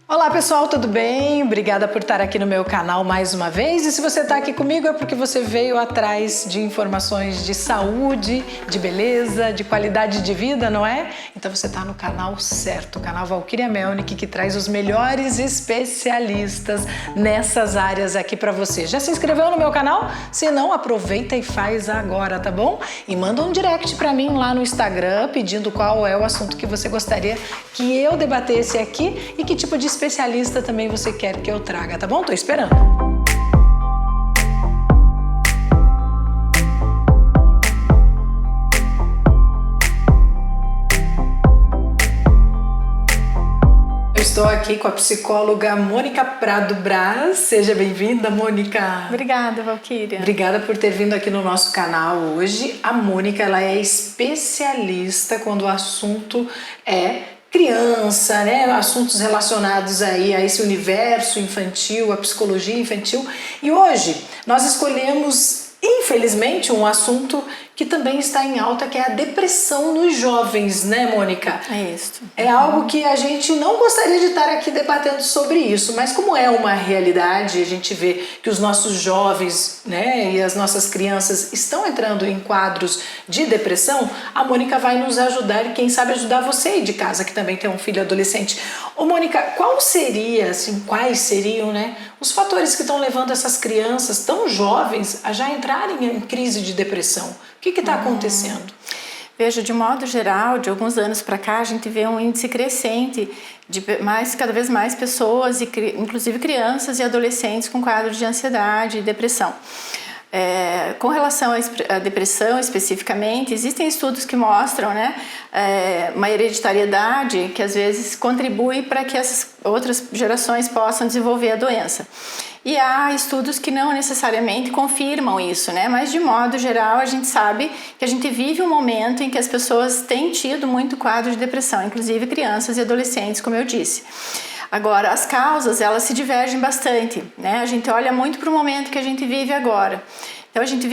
Olá pessoal, tudo bem? Obrigada por estar aqui no meu canal mais uma vez. E se você está aqui comigo é porque você veio atrás de informações de saúde, de beleza, de qualidade de vida, não é? Então você está no canal certo, o canal Valquíria Melnick, que traz os melhores especialistas nessas áreas aqui para você. Já se inscreveu no meu canal? Se não, aproveita e faz agora, tá bom? E manda um direct para mim lá no Instagram pedindo qual é o assunto que você gostaria que eu debatesse aqui e que tipo de especialista também você quer que eu traga, tá bom? Tô esperando. Eu estou aqui com a psicóloga Mônica Prado Braz. Seja bem-vinda, Mônica. Obrigada, Valquíria. Obrigada por ter vindo aqui no nosso canal hoje. A Mônica, ela é especialista quando o assunto é criança, né? Assuntos relacionados aí a esse universo infantil, a psicologia infantil. E hoje nós escolhemos, infelizmente, um assunto que também está em alta, que é a depressão nos jovens, né, Mônica? É isso. É algo que a gente não gostaria de estar aqui debatendo sobre isso, mas como é uma realidade, a gente vê que os nossos jovens, né, e as nossas crianças estão entrando em quadros de depressão, a Mônica vai nos ajudar e quem sabe ajudar você aí de casa, que também tem um filho adolescente. Ô Mônica, quais seriam, né, os fatores que estão levando essas crianças tão jovens a já entrarem em crise de depressão? O que está acontecendo? Veja, de modo geral, de alguns anos para cá, a gente vê um índice crescente de cada vez mais pessoas, inclusive crianças e adolescentes com quadros de ansiedade e depressão. Com relação à depressão especificamente, existem estudos que mostram, né, uma hereditariedade que às vezes contribui para que essas outras gerações possam desenvolver a doença. E há estudos que não necessariamente confirmam isso, né? Mas de modo geral a gente sabe que a gente vive um momento em que as pessoas têm tido muito quadro de depressão, inclusive crianças e adolescentes, como eu disse. Agora, as causas, elas se divergem bastante, né? A gente olha muito para o momento que a gente vive agora. Então, a gente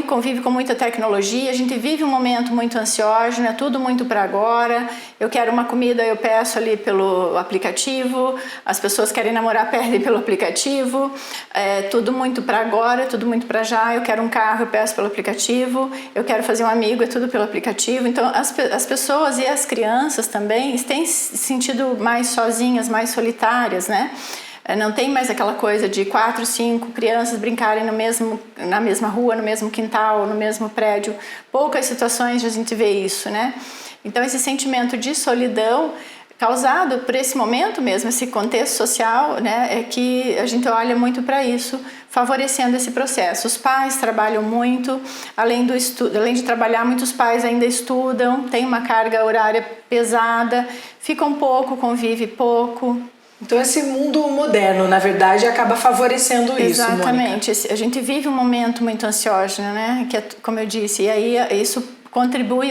convive com muita tecnologia, a gente vive um momento muito ansiógeno, é tudo muito para agora. Eu quero uma comida, eu peço ali pelo aplicativo, as pessoas querem namorar, pedem pelo aplicativo, tudo muito para agora, tudo muito para já. Eu quero um carro, eu peço pelo aplicativo, eu quero fazer um amigo, é tudo pelo aplicativo. Então, as pessoas e as crianças também têm se sentido mais sozinhas, mais solitárias, né? Não tem mais aquela coisa de 4, 5 crianças brincarem na mesma rua, no mesmo quintal, no mesmo prédio. Poucas situações a gente vê isso, né? Então, esse sentimento de solidão causado por esse momento mesmo, esse contexto social, né, é que a gente olha muito para isso, favorecendo esse processo. Os pais trabalham muito, além de trabalhar, muitos pais ainda estudam, tem uma carga horária pesada, ficam pouco, convive pouco. Então esse mundo moderno, na verdade, acaba favorecendo isso, Exatamente. Mônica. A gente vive um momento muito ansiógeno, né? Que é, como eu disse, e aí isso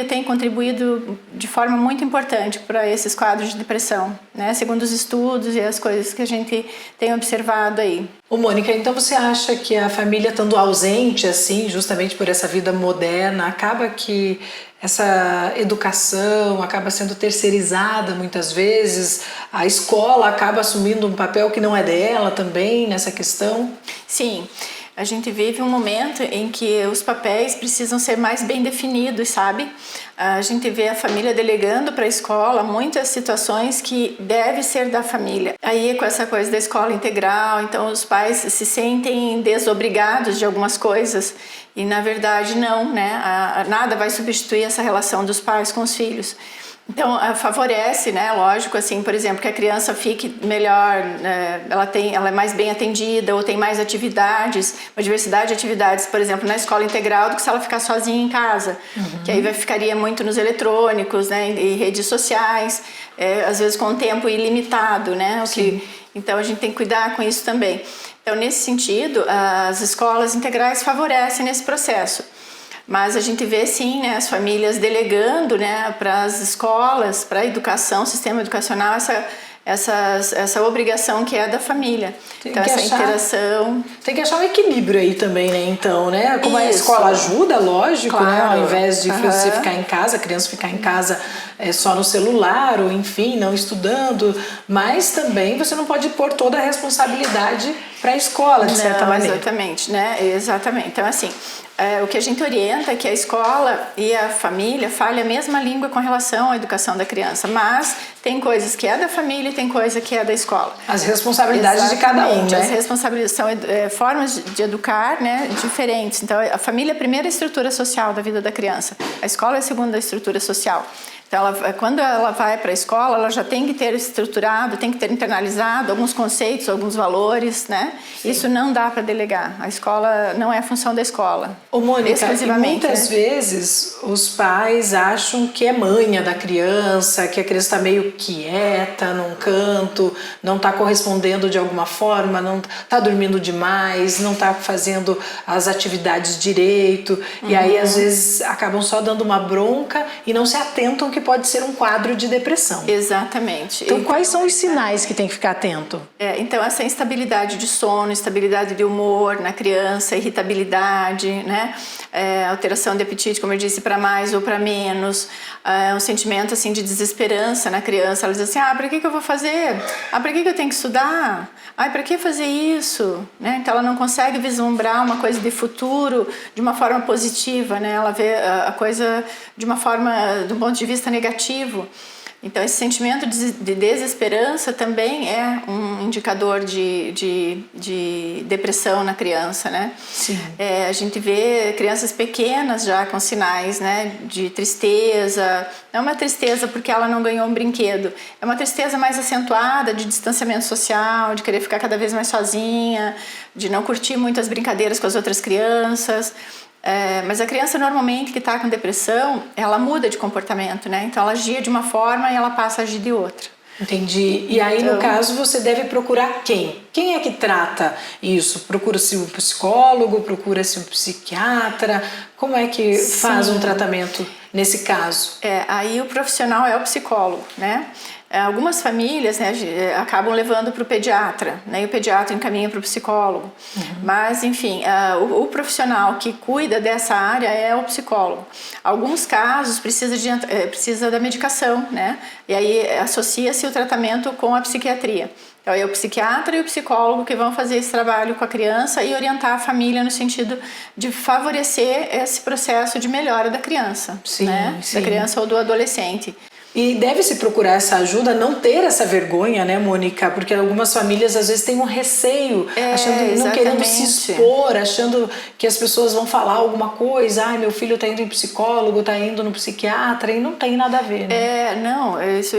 tem contribuído de forma muito importante para esses quadros de depressão, né? Segundo os estudos e as coisas que a gente tem observado aí. Ô Mônica, então você acha que a família estando ausente, assim, justamente por essa vida moderna, acaba que essa educação acaba sendo terceirizada muitas vezes, a escola acaba assumindo um papel que não é dela também nessa questão? Sim. A gente vive um momento em que os papéis precisam ser mais bem definidos, sabe? A gente vê a família delegando para a escola muitas situações que deve ser da família. Aí com essa coisa da escola integral, então os pais se sentem desobrigados de algumas coisas e na verdade não, né? Nada vai substituir essa relação dos pais com os filhos. Então, favorece, né, lógico, assim, por exemplo, que a criança fique melhor, ela é mais bem atendida ou tem mais atividades, uma diversidade de atividades, por exemplo, na escola integral do que se ela ficar sozinha em casa, que aí ficaria muito nos eletrônicos, né, e redes sociais, às vezes com um tempo ilimitado, né, então a gente tem que cuidar com isso também. Então, nesse sentido, as escolas integrais favorecem nesse processo. Mas a gente vê sim, né, as famílias delegando, né, para as escolas, para a educação, sistema educacional, essa obrigação que é da família. Então essa interação... Tem que achar um equilíbrio aí também, né? Então, né? Como a escola ajuda, lógico, claro, né? Ao invés de você ficar em casa, a criança ficar em casa só no celular, ou enfim, não estudando, mas também você não pode pôr toda a responsabilidade para a escola, de certa maneira. Exatamente, né? Exatamente. Então, assim, o que a gente orienta é que a escola e a família falem a mesma língua com relação à educação da criança, mas tem coisas que é da família e tem coisa que é da escola. As responsabilidades de cada um, né? As responsabilidades são formas de educar, né, diferentes. Então, a família é a primeira estrutura social da vida da criança, a escola é a segunda estrutura social. Então, quando ela vai para a escola, ela já tem que ter estruturado, tem que ter internalizado alguns conceitos, alguns valores, né? Sim. Isso não dá para delegar. A escola não é a função da escola. Ô, Mônica, muitas vezes os pais acham que é manha da criança, que a criança está meio quieta num canto, não está correspondendo de alguma forma, não está dormindo demais, não está fazendo as atividades direito. E aí, às vezes, acabam só dando uma bronca e não se atentam que pode ser um quadro de depressão. Exatamente. Então, quais são os sinais que tem que ficar atento? Então, essa instabilidade de sono, instabilidade de humor na criança, irritabilidade, né? Alteração de apetite, como eu disse, para mais ou para menos, um sentimento assim de desesperança na criança. Ela diz assim, para que eu vou fazer? Para que eu tenho que estudar? Para que fazer isso? Né? Então, ela não consegue vislumbrar uma coisa de futuro de uma forma positiva, né? Ela vê a coisa de uma forma, do ponto de vista negativo. Então, esse sentimento de desesperança também é um indicador de depressão na criança, né? Sim. A gente vê crianças pequenas já com sinais, né, de tristeza. Não é uma tristeza porque ela não ganhou um brinquedo. É uma tristeza mais acentuada de distanciamento social, de querer ficar cada vez mais sozinha, de não curtir muito as brincadeiras com as outras crianças. Mas a criança normalmente que está com depressão, ela muda de comportamento, né? Então ela agia de uma forma e ela passa a agir de outra. Entendi. E aí, no caso, você deve procurar quem? Quem é que trata isso? Procura-se um psicólogo? Procura-se um psiquiatra? Como é que faz um tratamento nesse caso? Aí o profissional é o psicólogo, né? Algumas famílias, né, acabam levando para o pediatra, né, e o pediatra encaminha para o psicólogo. Mas, enfim, o profissional que cuida dessa área é o psicólogo. Alguns casos precisa da medicação, né, e aí associa-se o tratamento com a psiquiatria. Então, é o psiquiatra e o psicólogo que vão fazer esse trabalho com a criança e orientar a família no sentido de favorecer esse processo de melhora da criança, né, da criança ou do adolescente. E deve-se procurar essa ajuda, não ter essa vergonha, né, Mônica? Porque algumas famílias às vezes têm um receio, não querendo se expor, achando que as pessoas vão falar alguma coisa. Meu filho está indo em psicólogo, está indo no psiquiatra, e não tem nada a ver, né? Isso,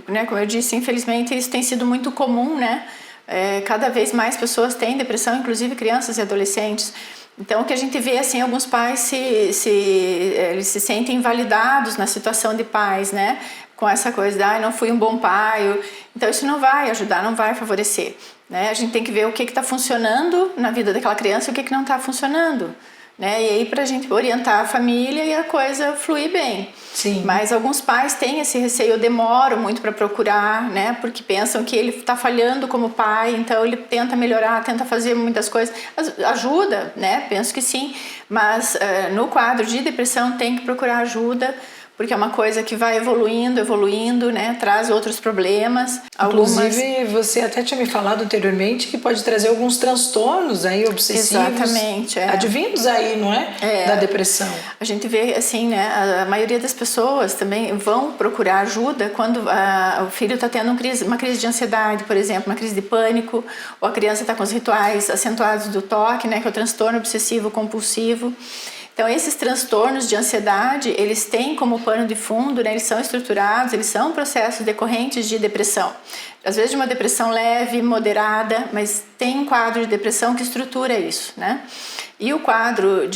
né, como eu disse, infelizmente isso tem sido muito comum, né? Cada vez mais pessoas têm depressão, inclusive crianças e adolescentes. Então, o que a gente vê, assim, alguns pais eles se sentem invalidados na situação de pais, né? Com essa coisa de, não fui um bom pai. Então, isso não vai ajudar, não vai favorecer, né? A gente tem que ver o que está funcionando na vida daquela criança e o que não está funcionando, né? E aí, para a gente orientar a família e a coisa fluir bem. Sim. Mas alguns pais têm esse receio, demoram muito para procurar, né? Porque pensam que ele está falhando como pai, então ele tenta melhorar, tenta fazer muitas coisas. Ajuda, né? Penso que sim, mas no quadro de depressão tem que procurar ajuda, porque é uma coisa que vai evoluindo, né? Traz outros problemas. Inclusive, você até tinha me falado anteriormente que pode trazer alguns transtornos aí obsessivos. Exatamente. Advindos aí, não é? Da depressão. A gente vê, assim, né? A maioria das pessoas também vão procurar ajuda quando o filho está tendo uma crise de ansiedade, por exemplo, uma crise de pânico, ou a criança está com os rituais acentuados do TOC, né? Que é o transtorno obsessivo compulsivo. Então, esses transtornos de ansiedade, eles têm como pano de fundo, né, eles são estruturados, eles são processos decorrentes de depressão. Às vezes de uma depressão leve, moderada, mas tem um quadro de depressão que estrutura isso, né? E o quadro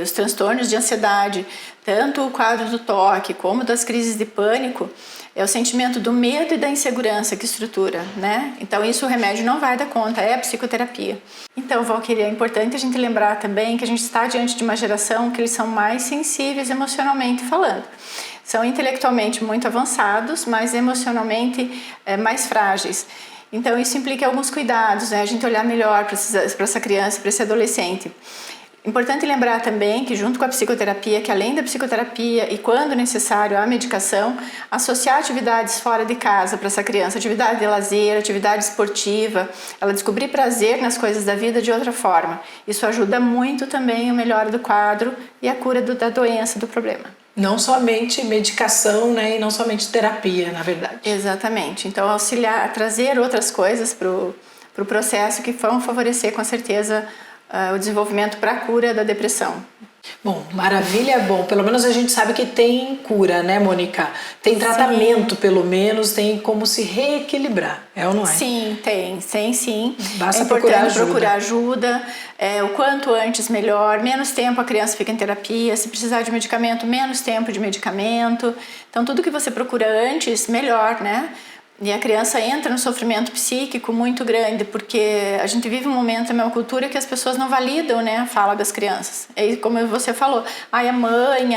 os transtornos de ansiedade, tanto o quadro do TOC como das crises de pânico, é o sentimento do medo e da insegurança que estrutura, né? Então, isso o remédio não vai dar conta, é a psicoterapia. Então, Valquíria, é importante a gente lembrar também que a gente está diante de uma geração que eles são mais sensíveis emocionalmente falando. são intelectualmente muito avançados, mas emocionalmente mais frágeis. Então isso implica alguns cuidados, né? A gente olhar melhor para essa criança, para esse adolescente. Importante lembrar também que junto com a psicoterapia, que além da psicoterapia e quando necessário a medicação, associar atividades fora de casa para essa criança, atividade de lazer, atividade esportiva, ela descobrir prazer nas coisas da vida de outra forma. Isso ajuda muito também a melhora do quadro e a cura da doença, do problema. Não somente medicação, né, e não somente terapia, na verdade. Exatamente. Então auxiliar, trazer outras coisas para o processo que vão favorecer com certeza o desenvolvimento para a cura da depressão. Bom, maravilha, bom, pelo menos a gente sabe que tem cura, né, Mônica? Tem tratamento, sim. Pelo menos, tem como se reequilibrar, é ou não é? Sim, tem sim. Basta é importante procurar ajuda. O quanto antes melhor, menos tempo a criança fica em terapia, se precisar de medicamento, menos tempo de medicamento. Então tudo que você procura antes, melhor, né? E a criança entra no sofrimento psíquico muito grande, porque a gente vive um momento na minha cultura que as pessoas não validam, né, a fala das crianças. E como você falou, a mãe,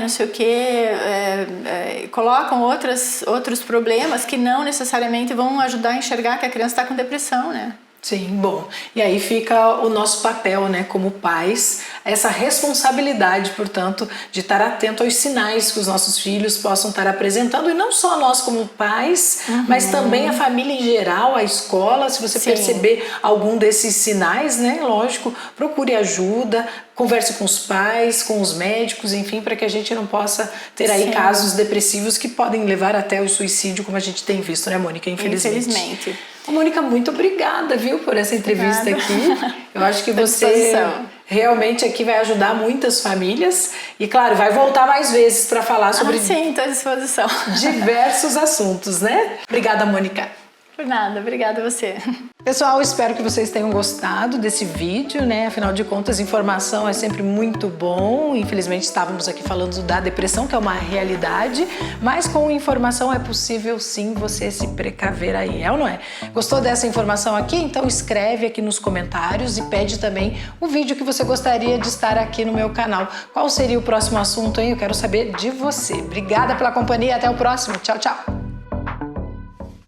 não sei o quê, colocam outros problemas que não necessariamente vão ajudar a enxergar que a criança está com depressão, né? Sim, bom, e aí fica o nosso papel, né, como pais, essa responsabilidade, portanto, de estar atento aos sinais que os nossos filhos possam estar apresentando, e não só nós como pais, mas também a família em geral, a escola. Se você perceber algum desses sinais, né, lógico, procure ajuda, converse com os pais, com os médicos, enfim, para que a gente não possa ter aí casos depressivos que podem levar até o suicídio, como a gente tem visto, né, Mônica? Infelizmente. Mônica, muito obrigada, viu, por essa entrevista aqui. Eu acho que você realmente aqui vai ajudar muitas famílias e, claro, vai voltar mais vezes para falar sobre sim, estou à disposição. Diversos assuntos, né? Obrigada, Mônica. Por nada, obrigada a você. Pessoal, espero que vocês tenham gostado desse vídeo, né? Afinal de contas, informação é sempre muito bom. Infelizmente, estávamos aqui falando da depressão, que é uma realidade, mas com informação é possível sim você se precaver aí, é ou não é? Gostou dessa informação aqui? Então escreve aqui nos comentários e pede também o vídeo que você gostaria de estar aqui no meu canal. Qual seria o próximo assunto, hein? Eu quero saber de você. Obrigada pela companhia, até o próximo. Tchau, tchau!